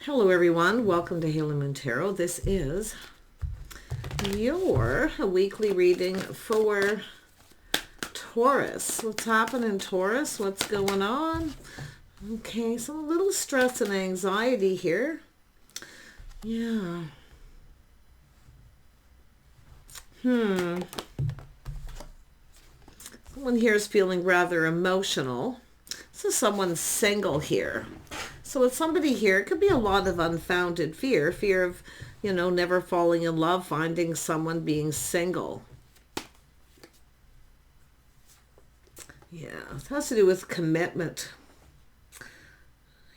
Hello everyone, welcome to Halo Moon Tarot. This is your weekly reading for Taurus. What's happening, Taurus? What's going on? Okay, so a little stress and anxiety here. Yeah. Someone here is feeling rather emotional. This is someone single here. So with somebody here, it could be a lot of unfounded fear. Fear of, never falling in love, finding someone, being single. Yeah, it has to do with commitment.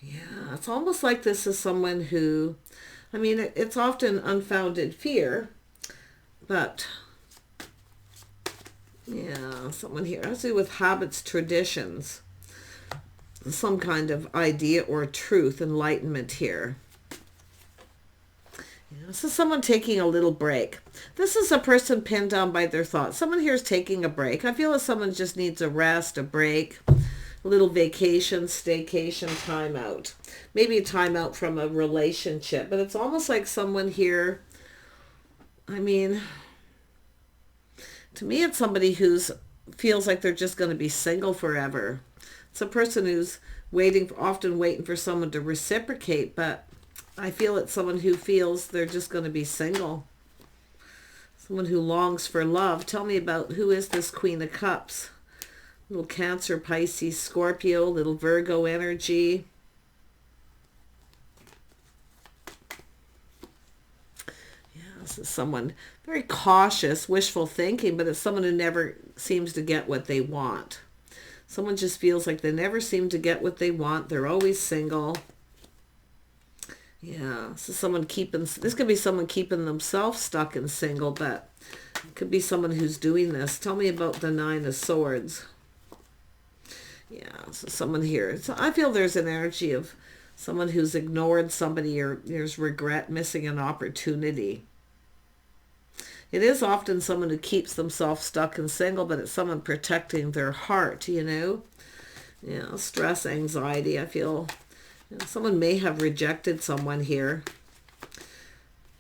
Yeah, it's almost like this is someone who, it's often unfounded fear, but yeah, someone here has to do with habits, traditions, some kind of idea or truth, enlightenment here. Yeah, this is someone taking a little break. This is a person pinned down by their thoughts. Someone here is taking a break. I feel as someone just needs a rest, a break, a little vacation, staycation, time out. Maybe a time out from a relationship. But it's almost like someone here, to me it's somebody who's feels like they're just going to be single forever. It's a person who's often waiting for someone to reciprocate, but I feel it's someone who feels they're just going to be single. Someone who longs for love. Tell me about who is this Queen of Cups? Little Cancer, Pisces, Scorpio, little Virgo energy. Yeah, this is someone very cautious, wishful thinking, but it's someone who never seems to get what they want. Someone just feels like they never seem to get what they want. They're always single. Yeah, this could be someone keeping themselves stuck and single, but it could be someone who's doing this. Tell me about the Nine of Swords. Yeah, so someone here. So I feel there's an energy of someone who's ignored somebody, or there's regret, missing an opportunity. It is often someone who keeps themselves stuck and single, but it's someone protecting their heart, Yeah, stress, anxiety. I feel someone may have rejected someone here.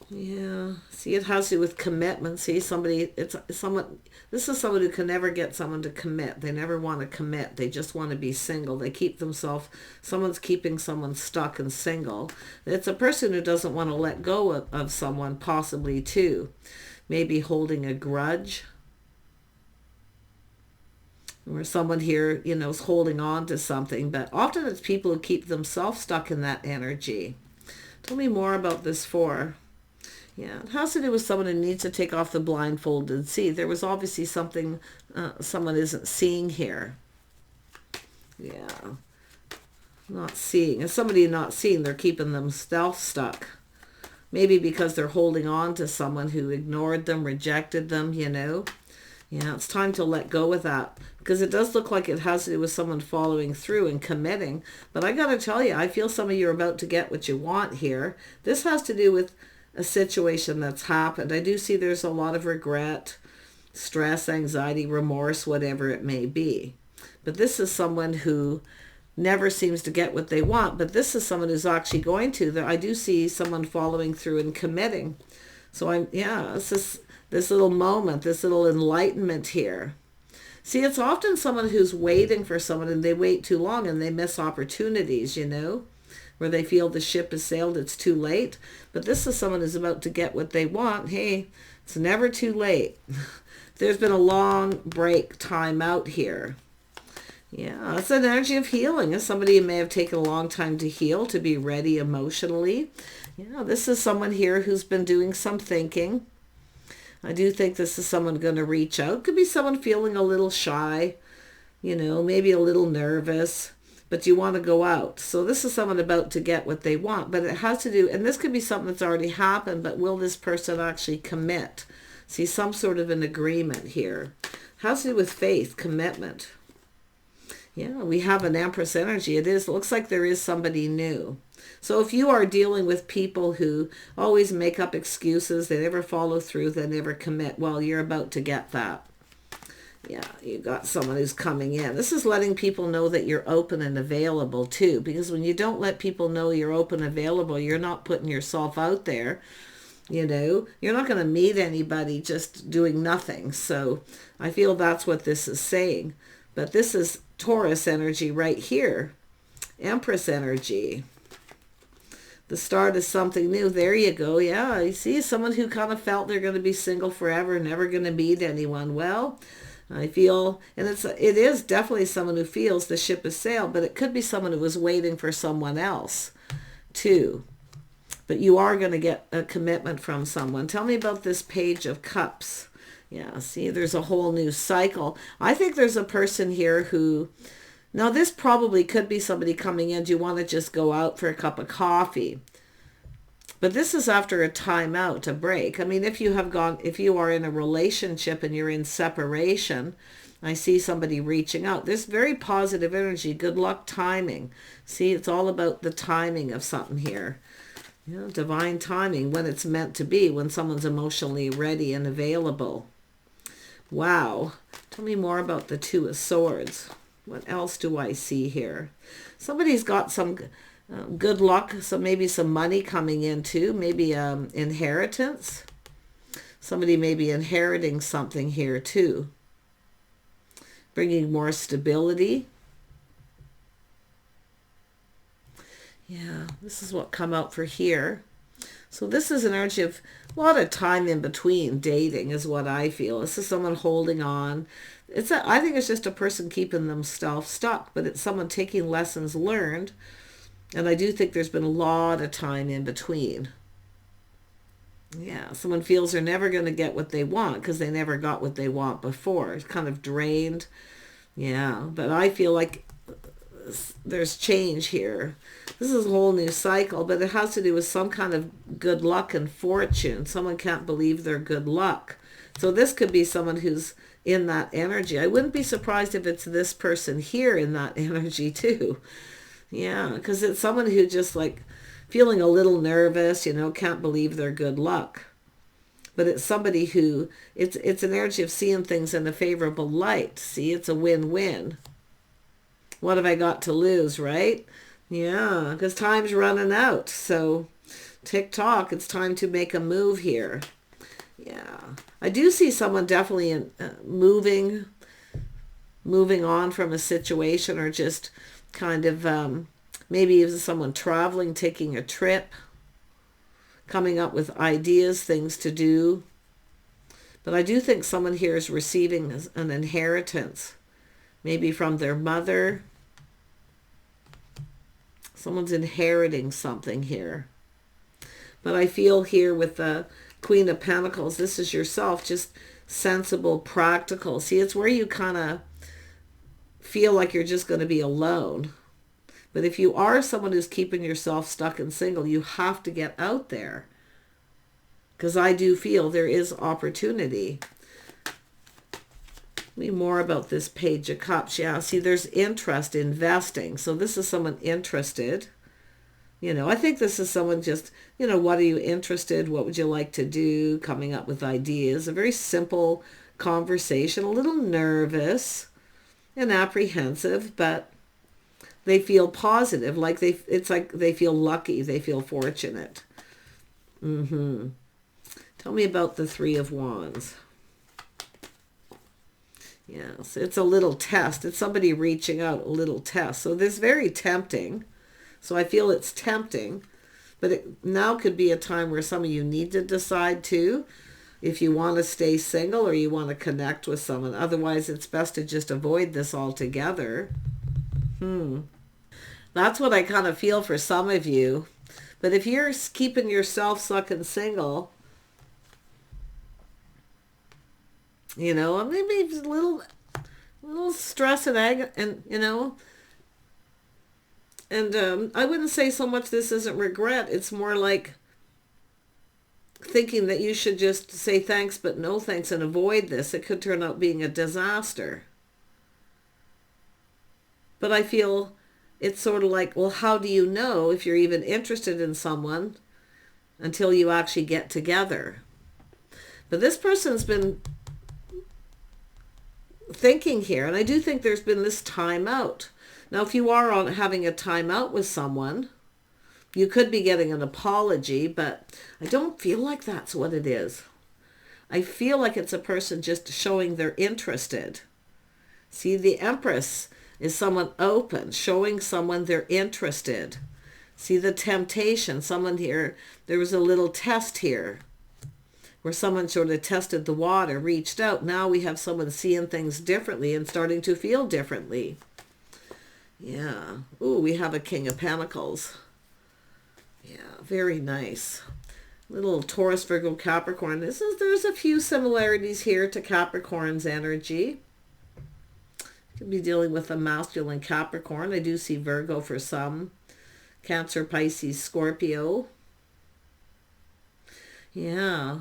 Yeah, see, it has to do with commitment. See, this is someone who can never get someone to commit. They never want to commit. They just want to be single. They keep someone's keeping someone stuck and single. It's a person who doesn't want to let go of someone, possibly too. Maybe holding a grudge, or someone here, is holding on to something, but often it's people who keep themselves stuck in that energy. Tell me more about this four. Yeah, it has to do with someone who needs to take off the blindfold and see. There was obviously something someone isn't seeing here. Yeah, not seeing. As somebody not seeing, they're keeping themselves stuck. Maybe because they're holding on to someone who ignored them, rejected them, Yeah, it's time to let go of that. Because it does look like it has to do with someone following through and committing. But I got to tell you, I feel some of you are about to get what you want here. This has to do with a situation that's happened. I do see there's a lot of regret, stress, anxiety, remorse, whatever it may be. But this is someone who never seems to get what they want, but this is someone who's actually going to. I do see someone following through and committing. So this little moment, this little enlightenment here. See, it's often someone who's waiting for someone and they wait too long and they miss opportunities, where they feel the ship has sailed, it's too late. But this is someone who's about to get what they want. Hey, it's never too late. There's been a long break, time out here. Yeah, it's an energy of healing. As somebody who may have taken a long time to heal, to be ready emotionally. Yeah, this is someone here who's been doing some thinking. I do think this is someone going to reach out. Could be someone feeling a little shy, maybe a little nervous, but you want to go out. So this is someone about to get what they want, but it has to do, and this could be something that's already happened, but will this person actually commit? See, some sort of an agreement here. It has to do with faith, commitment. Yeah, we have an Empress energy. It looks like there is somebody new. So if you are dealing with people who always make up excuses, they never follow through, they never commit, well, you're about to get that. Yeah, you got someone who's coming in. This is letting people know that you're open and available too, because when you don't let people know you're open and available, you're not putting yourself out there. You know, you're not going to meet anybody just doing nothing. So I feel that's what this is saying. But this is Taurus energy right here. Empress energy. The start of something new. There you go. Yeah, you see someone who kind of felt they're going to be single forever, never going to meet anyone. Well, I feel, and it is definitely someone who feels the ship has sailed, but it could be someone who was waiting for someone else too. But you are going to get a commitment from someone. Tell me about this Page of Cups. Yeah, see, there's a whole new cycle. I think there's a person here who, now this probably could be somebody coming in. Do you want to just go out for a cup of coffee? But this is after a time out, a break. I mean, if you are in a relationship and you're in separation, I see somebody reaching out. This very positive energy, good luck timing. See, it's all about the timing of something here. You know, divine timing, when it's meant to be, when someone's emotionally ready and available. Wow. Tell me more about the Two of Swords. What else do I see here? Somebody's got some good luck, so maybe some money coming in too, maybe inheritance. Somebody may be inheriting something here too, bringing more stability. Yeah, this is what come out for here. So this is an energy of a lot of time in between dating is what I feel. This is someone holding on. I think it's just a person keeping themselves stuck, but it's someone taking lessons learned. And I do think there's been a lot of time in between. Yeah, someone feels they're never going to get what they want because they never got what they want before. It's kind of drained. Yeah, but I feel like there's change here. This is a whole new cycle, but it has to do with some kind of good luck and fortune. Someone can't believe their good luck. So this could be someone who's in that energy. I wouldn't be surprised if it's this person here in that energy too. Yeah, because it's someone who just like feeling a little nervous, you know, can't believe their good luck. But it's somebody who, it's an energy of seeing things in a favorable light. See, it's a win-win. What have I got to lose, right? Yeah, because time's running out. So tick-tock, it's time to make a move here. Yeah, I do see someone definitely moving on from a situation, or just kind of maybe even someone traveling, taking a trip, coming up with ideas, things to do. But I do think someone here is receiving an inheritance, maybe from their mother. Someone's inheriting something here. But I feel here with the Queen of Pentacles, this is yourself, just sensible, practical. See, it's where you kind of feel like you're just going to be alone. But if you are someone who's keeping yourself stuck and single, you have to get out there. Because I do feel there is opportunity. Me more about this Page of Cups. Yeah, see, there's interest, investing. So this is someone interested. You know, I think this is someone just, you know, what are you interested? What would you like to do? Coming up with ideas. A very simple conversation. A little nervous and apprehensive, but they feel positive. It's like they feel lucky. They feel fortunate. Tell me about the Three of Wands. Yes, it's a little test. It's somebody reaching out, a little test. So this is very tempting. So I feel it's tempting. But it now could be a time where some of you need to decide too, if you want to stay single or you want to connect with someone. Otherwise, it's best to just avoid this altogether. That's what I kind of feel for some of you. But if you're keeping yourself stuck and single, you know, maybe a little stress and anger, and you know, and I wouldn't say so much this isn't regret. It's more like thinking that you should just say thanks but no thanks and avoid this. It could turn out being a disaster. But I feel it's sort of like, well, how do you know if you're even interested in someone until you actually get together? But this person's been thinking here, and I do think there's been this time out. Now, if you are on having a time out with someone, you could be getting an apology, but I don't feel like that's what it is. I feel like it's a person just showing they're interested. See, the Empress is someone open, showing someone they're interested. See, the Temptation, someone here, there was a little test here where someone sort of tested the water, reached out. Now we have someone seeing things differently and starting to feel differently. Yeah. Ooh, we have a King of Pentacles. Yeah, very nice. Little Taurus, Virgo, Capricorn. There's a few similarities here to Capricorn's energy. Could be dealing with a masculine Capricorn. I do see Virgo for some. Cancer, Pisces, Scorpio. Yeah.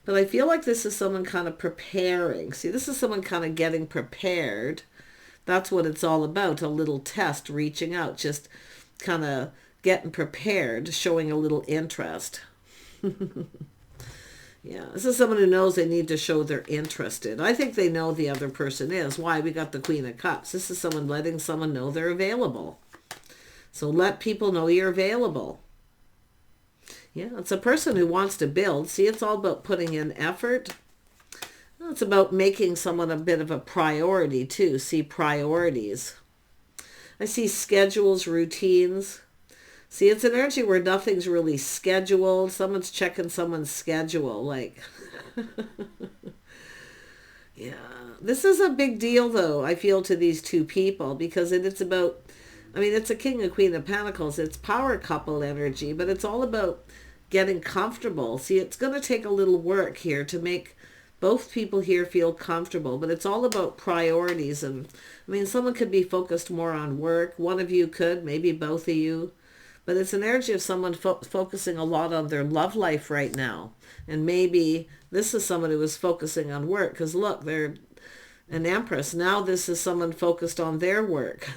But I feel like this is someone kind of preparing. See, this is someone kind of getting prepared. That's what it's all about. A little test, reaching out, just kind of getting prepared, showing a little interest. Yeah, this is someone who knows they need to show they're interested. I think they know the other person is. Why? We got the Queen of Cups. This is someone letting someone know they're available. So let people know you're available. Yeah, it's a person who wants to build. See, it's all about putting in effort. It's about making someone a bit of a priority too. See, priorities. I see schedules, routines. See, it's an energy where nothing's really scheduled. Someone's checking someone's schedule. Like, yeah. This is a big deal, though, I feel, to these two people. Because it's about, I mean, it's a King and Queen of Pentacles. It's power couple energy. But it's all about getting comfortable. See, it's going to take a little work here to make both people here feel comfortable. But it's all about priorities. And, I mean, someone could be focused more on work. One of you could, maybe both of you. But it's an energy of someone focusing a lot on their love life right now. And maybe this is someone who is focusing on work. Because look, they're an Empress. Now this is someone focused on their work.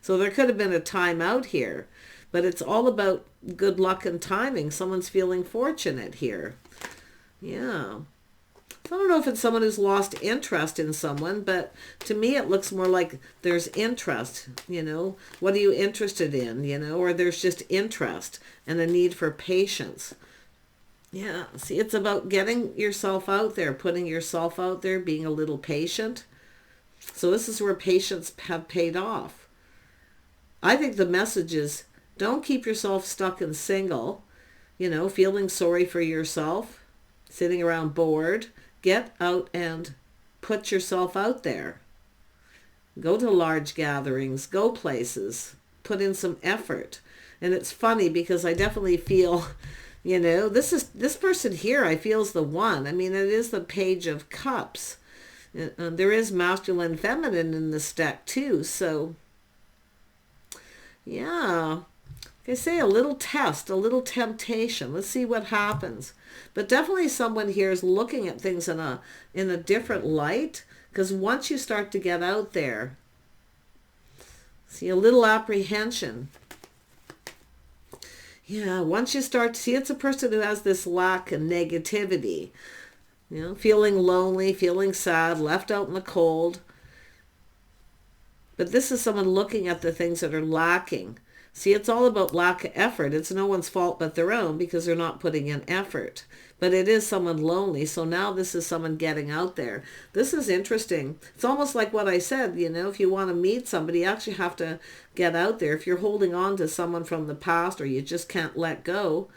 So there could have been a time out here. But it's all about good luck and timing. Someone's feeling fortunate here. Yeah. I don't know if it's someone who's lost interest in someone, but to me it looks more like there's interest, you know. What are you interested in, you know, or there's just interest and a need for patience. Yeah, see, it's about getting yourself out there, putting yourself out there, being a little patient. So this is where patience have paid off. I think the message is don't keep yourself stuck and single, you know, feeling sorry for yourself, sitting around bored. Get out and put yourself out there. Go to large gatherings, go places, put in some effort. And it's funny because I definitely feel, you know, this person here I feel is the one. I mean, it is the Page of Cups. There is masculine, feminine in this deck too. So, yeah. Like I say, a little test, a little temptation. Let's see what happens. But definitely someone here is looking at things in a different light. Because once you start to get out there, see, a little apprehension. Yeah, once you start to see, it's a person who has this lack of negativity. You know, feeling lonely, feeling sad, left out in the cold. But this is someone looking at the things that are lacking. See, it's all about lack of effort. It's no one's fault but their own because they're not putting in effort. But it is someone lonely. So now this is someone getting out there. This is interesting. It's almost like what I said, you know, if you want to meet somebody, you actually have to get out there. If you're holding on to someone from the past or you just can't let go,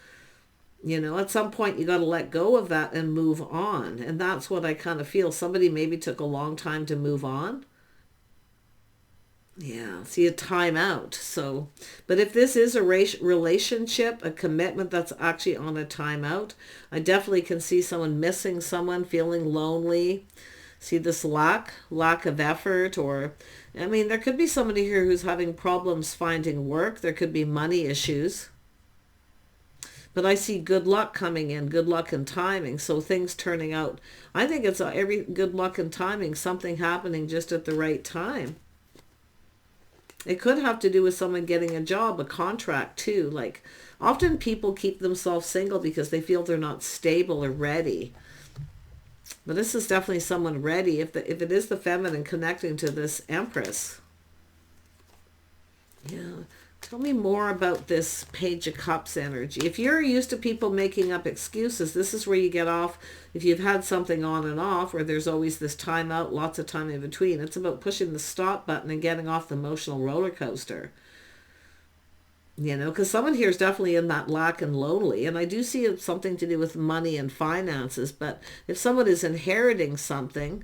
you know, at some point you got to let go of that and move on. And that's what I kind of feel. Somebody maybe took a long time to move on. Yeah, see, a time out. So, but if this is a relationship, a commitment that's actually on a time out, I definitely can see someone missing someone, feeling lonely. See this lack of effort, or, I mean, there could be somebody here who's having problems finding work. There could be money issues. But I see good luck coming in, good luck and timing. So things turning out. I think it's every good luck and timing, something happening just at the right time. It could have to do with someone getting a job, a contract too. Like often people keep themselves single because they feel they're not stable or ready. But this is definitely someone ready, if it is the feminine connecting to this Empress. Yeah. Tell me more about this Page of Cups energy. If you're used to people making up excuses, this is where you get off. If you've had something on and off, where there's always this time out, lots of time in between, it's about pushing the stop button and getting off the emotional roller coaster. You know, because someone here is definitely in that lack and lonely. And I do see it something to do with money and finances. But if someone is inheriting something,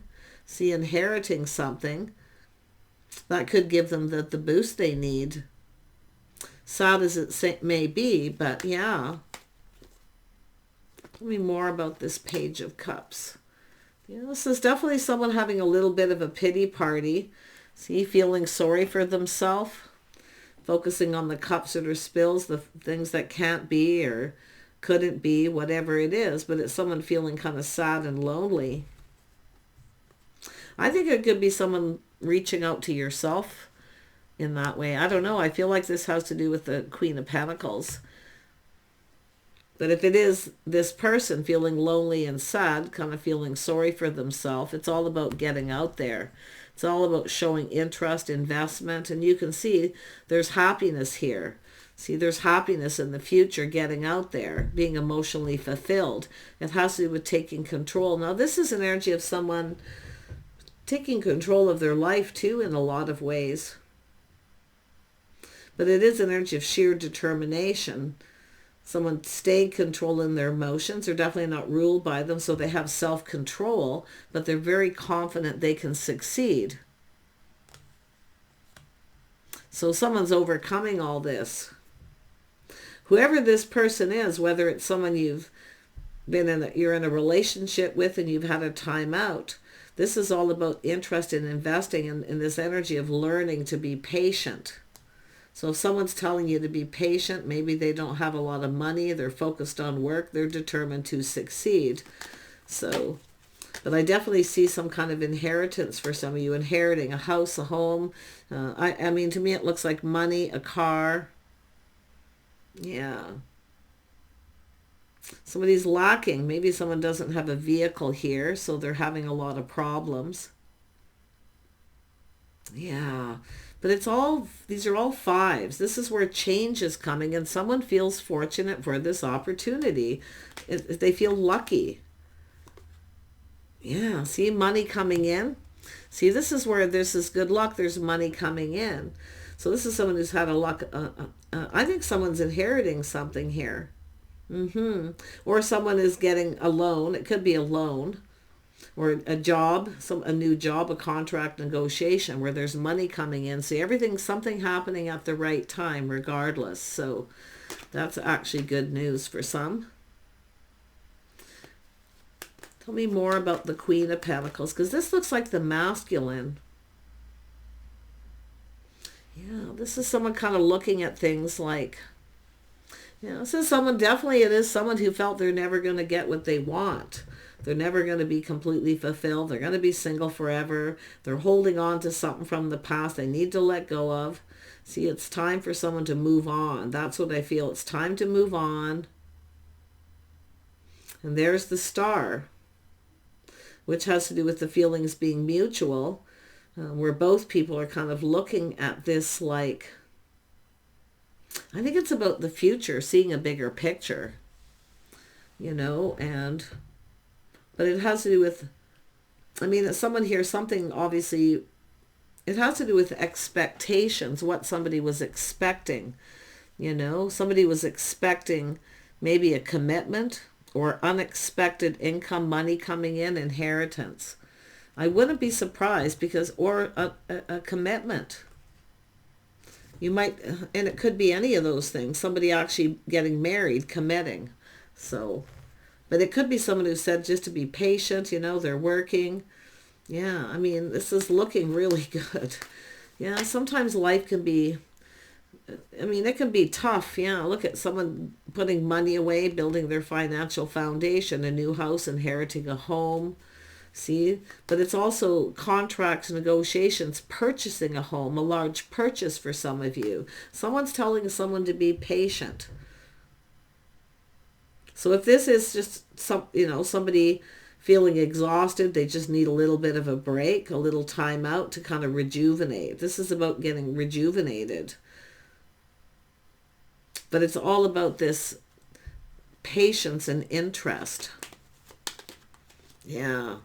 that could give them the boost they need. Sad as it may be, but yeah. Tell me more about this Page of Cups. Yeah, this is definitely someone having a little bit of a pity party. See, feeling sorry for themselves. Focusing on the cups that are spills, the things that can't be or couldn't be, whatever it is. But it's someone feeling kind of sad and lonely. I think it could be someone reaching out to yourself in that way. I don't know. I feel like this has to do with the Queen of Pentacles. But if it is this person feeling lonely and sad, kind of feeling sorry for themselves, it's all about getting out there. It's all about showing interest, investment, and you can see there's happiness here. See, there's happiness in the future, getting out there, being emotionally fulfilled. It has to do with taking control. Now, this is an energy of someone taking control of their life, too, in a lot of ways. But it is an energy of sheer determination. Someone staying control in their emotions. They're definitely not ruled by them, so they have self-control, but they're very confident they can succeed. So someone's overcoming all this. Whoever this person is, whether it's someone you're in a relationship with and you've had a time out, this is all about interest in investing in this energy of learning to be patient. So if someone's telling you to be patient, maybe they don't have a lot of money, they're focused on work, they're determined to succeed. So, but I definitely see some kind of inheritance for some of you, inheriting a house, a home. I mean, to me it looks like money, a car. Yeah. Somebody's lacking. Maybe someone doesn't have a vehicle here, so they're having a lot of problems. Yeah. But these are all fives. This is where change is coming, and someone feels fortunate for this opportunity. They feel lucky. Yeah, see, money coming in. See, this is where this is good luck. There's money coming in. So this is someone who's had a luck. I think someone's inheriting something here. Or someone is getting a loan. It could be a loan. Or a job, a new job, a contract negotiation where there's money coming in. See, something happening at the right time regardless. So that's actually good news for some. Tell me more about the Queen of Pentacles, because this looks like the masculine. Yeah, this is someone kind of looking at things like, this is someone, definitely it is someone who felt they're never going to get what they want. They're never going to be completely fulfilled. They're going to be single forever. They're holding on to something from the past they need to let go of. See, it's time for someone to move on. That's what I feel. It's time to move on. And there's the Star, which has to do with the feelings being mutual, where both people are kind of looking at this like, I think it's about the future, seeing a bigger picture, but it has to do with, someone here, something obviously, it has to do with expectations, what somebody was expecting. Somebody was expecting maybe a commitment or unexpected income, money coming in, inheritance. I wouldn't be surprised or a commitment. You might, and it could be any of those things, somebody actually getting married, committing. So, but it could be someone who said just to be patient, they're working. Yeah, this is looking really good. Yeah, sometimes life can be, it can be tough. Yeah, look at someone putting money away, building their financial foundation, a new house, inheriting a home. See, but it's also contracts, negotiations, purchasing a home, a large purchase for some of you. Someone's telling someone to be patient. So if this is just somebody feeling exhausted. They just need a little bit of a break, a little time out to kind of rejuvenate. This is about getting rejuvenated. But it's all about this patience and interest. Yeah.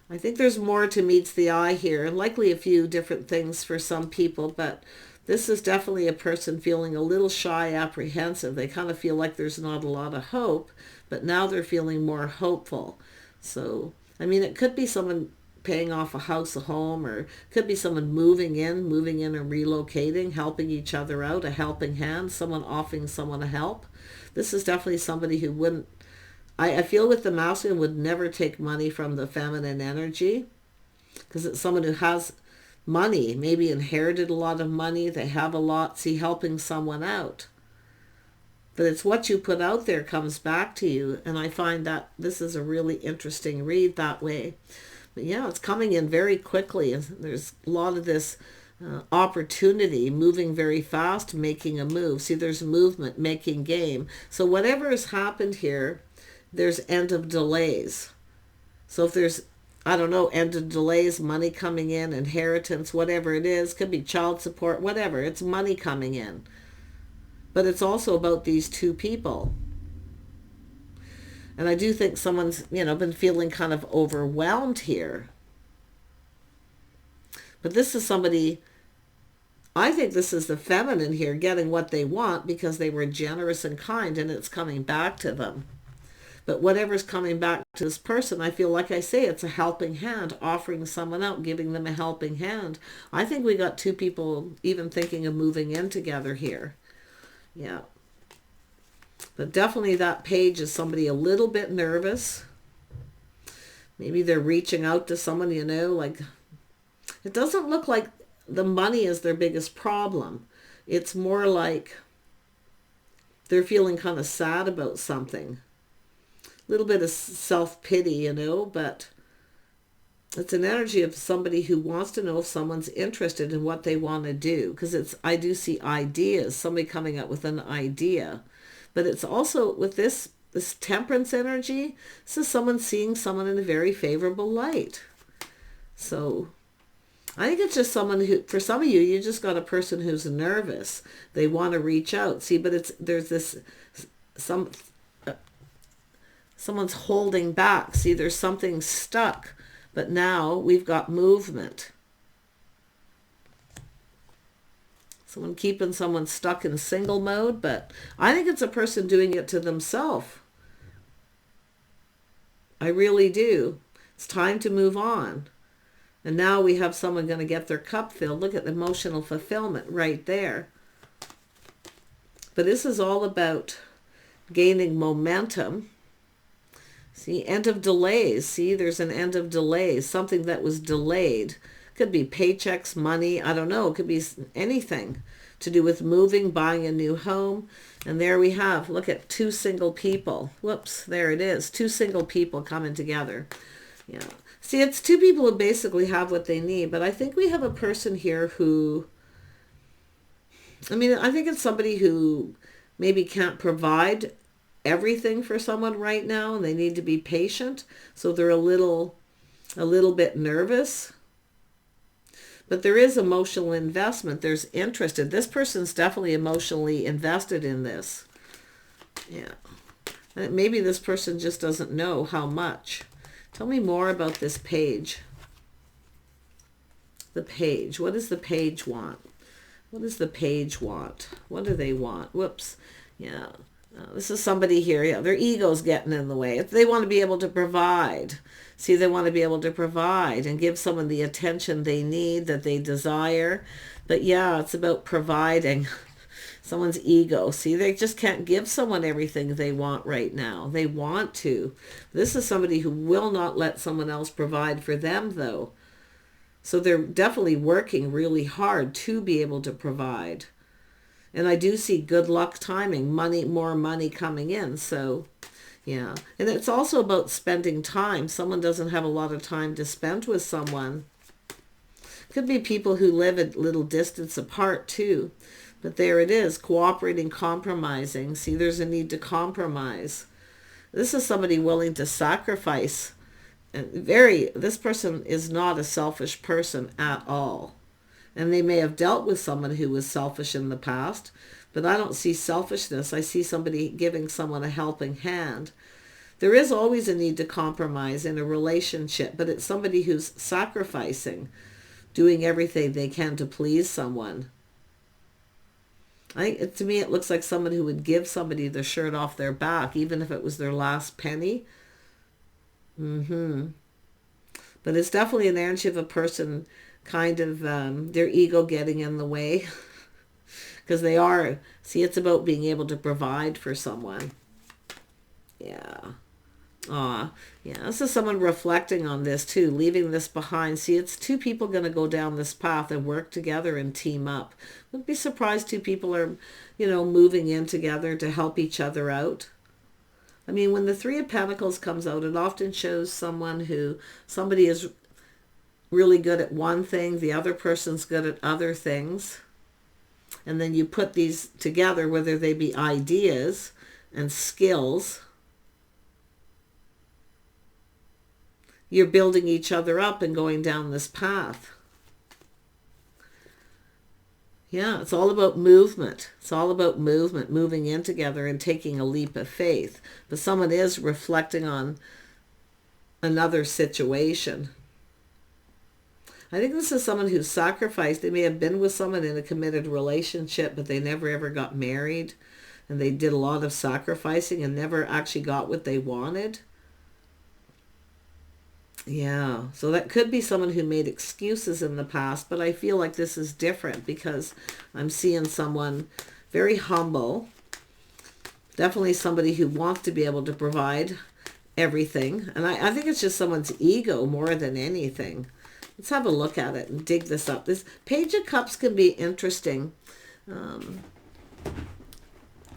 I think there's more to meets the eye here, and likely a few different things for some people, but this is definitely a person feeling a little shy, apprehensive. They kind of feel like there's not a lot of hope, but now they're feeling more hopeful. So, I mean, it could be someone paying off a house, a home, or it could be someone moving in and relocating, helping each other out, a helping hand, someone offering someone a help. This is definitely somebody who wouldn't, I feel with the masculine, would never take money from the feminine energy, because it's someone who has money, maybe inherited a lot of money, they have a lot, see, helping someone out. But it's what you put out there comes back to you, and I find that this is a really interesting read that way. But yeah, it's coming in very quickly. There's a lot of this opportunity, moving very fast, making a move. See, there's movement, making game. So whatever has happened here, there's end of delays. So if there's, I don't know, end of delays, money coming in, inheritance, whatever it is, could be child support, whatever, it's money coming in. But it's also about these two people. And I do think someone's, been feeling kind of overwhelmed here. But this is somebody, I think this is the feminine here getting what they want because they were generous and kind, and it's coming back to them. But whatever's coming back to this person, I feel like I say, it's a helping hand, offering someone out, giving them a helping hand. I think we got two people even thinking of moving in together here. Yeah. But definitely that page is somebody a little bit nervous. Maybe they're reaching out to someone, like, it doesn't look like the money is their biggest problem. It's more like they're feeling kind of sad about something. A little bit of self-pity, but it's an energy of somebody who wants to know if someone's interested in what they want to do. Because I do see ideas, somebody coming up with an idea. But it's also with this temperance energy, this is someone seeing someone in a very favorable light. So I think it's just someone who, for some of you, you just got a person who's nervous. They want to reach out. See, but there's this, someone's holding back. See, there's something stuck, but now we've got movement. Someone keeping someone stuck in single mode, but I think it's a person doing it to themselves. I really do. It's time to move on. And now we have someone going to get their cup filled. Look at the emotional fulfillment right there. But this is all about gaining momentum. See, end of delays. See, there's an end of delays. Something that was delayed. Could be paychecks, money, I don't know. It could be anything to do with moving, buying a new home. And there we have, look at two single people. Whoops, there it is. Two single people coming together. Yeah. See, it's two people who basically have what they need. But I think we have a person here who, I think it's somebody who maybe can't provide everything for someone right now, and they need to be patient. So they're a little bit nervous. But there is emotional investment. There's interest. This person's definitely emotionally invested in this. Yeah. And maybe this person just doesn't know how much. Tell me more about this page. The page. What does the page want? What does the page want? What do they want? Whoops. Yeah. This is somebody here. Yeah, their ego's getting in the way. They want to be able to provide. See, they want to be able to provide and give someone the attention they need, that they desire. But yeah, it's about providing someone's ego. See, they just can't give someone everything they want right now. They want to. This is somebody who will not let someone else provide for them, though. So they're definitely working really hard to be able to provide. And I do see good luck timing, more money coming in. So, yeah. And it's also about spending time. Someone doesn't have a lot of time to spend with someone. Could be people who live a little distance apart too. But there it is, cooperating, compromising. See, there's a need to compromise. This is somebody willing to sacrifice And this person is not a selfish person at all. And they may have dealt with someone who was selfish in the past, but I don't see selfishness. I see somebody giving someone a helping hand. There is always a need to compromise in a relationship, but it's somebody who's sacrificing, doing everything they can to please someone. To me, it looks like someone who would give somebody the shirt off their back, even if it was their last penny. But it's definitely an energy of a person kind of their ego getting in the way. Because it's about being able to provide for someone. Yeah. Yeah, this is someone reflecting on this too, leaving this behind. See, it's two people going to go down this path and work together and team up. Wouldn't be surprised two people are, moving in together to help each other out. I mean, when the Three of Pentacles comes out, it often shows somebody is really good at one thing, the other person's good at other things. And then you put these together, whether they be ideas and skills. You're building each other up and going down this path. Yeah, it's all about movement. It's all about movement, moving in together and taking a leap of faith. But someone is reflecting on another situation. I think this is someone who's sacrificed. They may have been with someone in a committed relationship, but they never ever got married. And they did a lot of sacrificing and never actually got what they wanted. Yeah, so that could be someone who made excuses in the past, but I feel like this is different because I'm seeing someone very humble. Definitely somebody who wants to be able to provide everything. And I think it's just someone's ego more than anything. Let's have a look at it and dig this up. This Page of Cups can be interesting.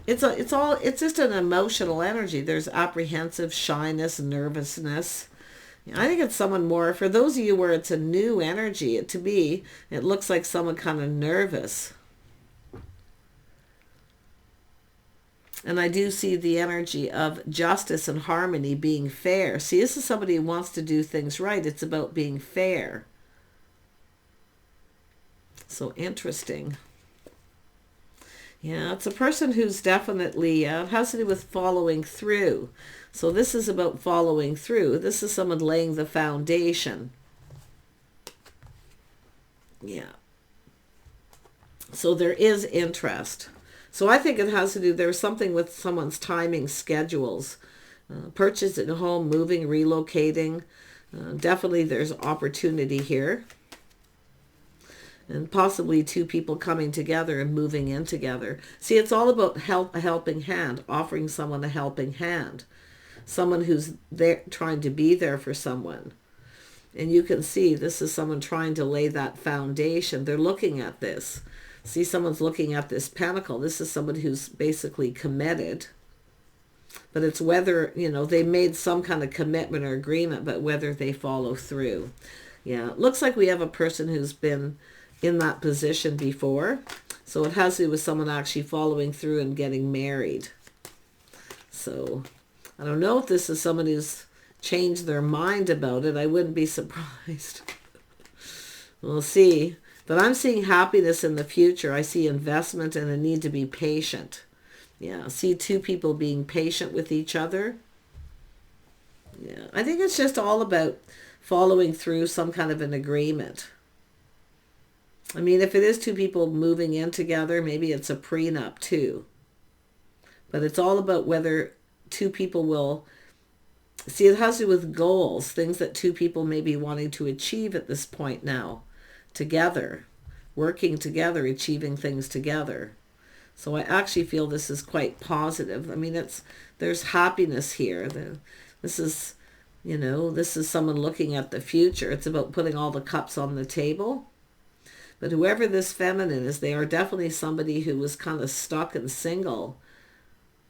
It's just an emotional energy. There's apprehensive, shyness, nervousness. I think it's someone more, for those of you where it's a new energy, to me, it looks like someone kind of nervous. And I do see the energy of justice and harmony, being fair. See, this is somebody who wants to do things right. It's about being fair. So interesting. Yeah, it's a person who's definitely, has to do with following through. So this is about following through. This is someone laying the foundation. Yeah. So there is interest. So I think it has to do, there's something with someone's timing schedules. Purchasing a home, moving, relocating. Definitely there's opportunity here. And possibly two people coming together and moving in together. See, it's all about a helping hand, offering someone a helping hand. Someone who's there trying to be there for someone. And you can see this is someone trying to lay that foundation. They're looking at this. See, someone's looking at this pentacle. This is someone who's basically committed. But it's whether, they made some kind of commitment or agreement, but whether they follow through. Yeah, it looks like we have a person who's been in that position before. So it has to do with someone actually following through and getting married. So I don't know if this is someone who's changed their mind about it. I wouldn't be surprised. We'll see. But I'm seeing happiness in the future. I see investment and a need to be patient. Yeah, see two people being patient with each other. Yeah, I think it's just all about following through some kind of an agreement. I mean, if it is two people moving in together, maybe it's a prenup too. But it's all about whether two people will... See, it has to do with goals, things that two people may be wanting to achieve at this point now. Together, working together, achieving things together. So I actually feel this is quite positive. I mean, there's happiness here. This is someone looking at the future. It's about putting all the cups on the table. But whoever this feminine is, they are definitely somebody who was kind of stuck and single.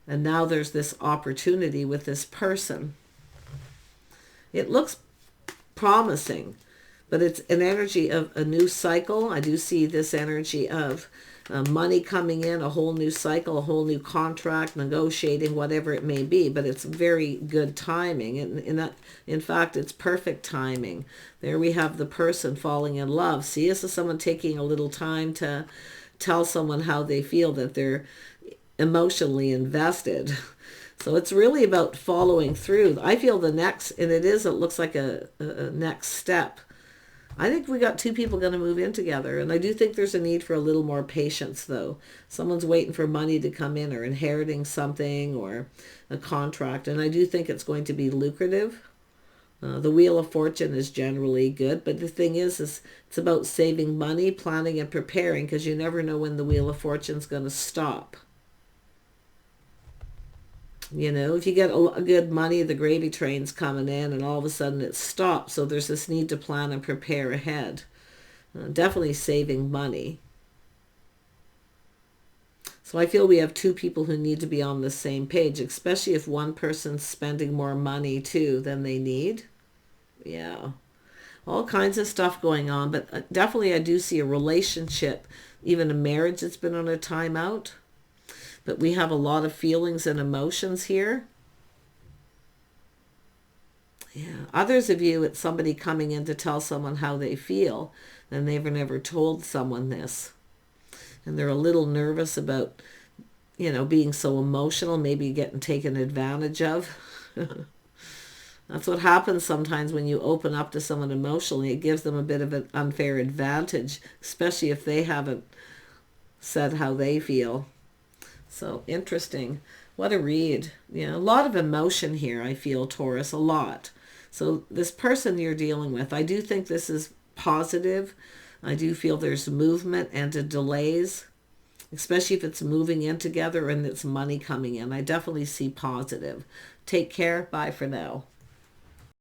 And now there's this opportunity with this person. It looks promising, but it's an energy of a new cycle. I do see this energy of money coming in, a whole new cycle, a whole new contract, negotiating, whatever it may be. But it's very good timing. And in fact, it's perfect timing. There we have the person falling in love. See, this is someone taking a little time to tell someone how they feel, that they're emotionally invested. So it's really about following through. I feel the next, and it looks like a next step. I think we got two people going to move in together. And I do think there's a need for a little more patience, though. Someone's waiting for money to come in, or inheriting something, or a contract. And I do think it's going to be lucrative. The Wheel of Fortune is generally good. But the thing is it's about saving money, planning, and preparing, because you never know when the Wheel of Fortune's going to stop. You know, if you get a good money, the gravy train's coming in, and all of a sudden it stops. So there's this need to plan and prepare ahead. Definitely saving money. So I feel we have two people who need to be on the same page, especially if one person's spending more money too than they need. Yeah. All kinds of stuff going on. But definitely I do see a relationship, even a marriage that's been on a timeout. But we have a lot of feelings and emotions here. Yeah. Others of you, it's somebody coming in to tell someone how they feel, and they've never told someone this. And they're a little nervous about, being so emotional, maybe getting taken advantage of. That's what happens sometimes when you open up to someone emotionally. It gives them a bit of an unfair advantage, especially if they haven't said how they feel. So interesting. What a read. A lot of emotion here, I feel, Taurus, a lot. So this person you're dealing with, I do think this is positive. I do feel there's movement and delays, especially if it's moving in together and it's money coming in. I definitely see positive. Take care. Bye for now.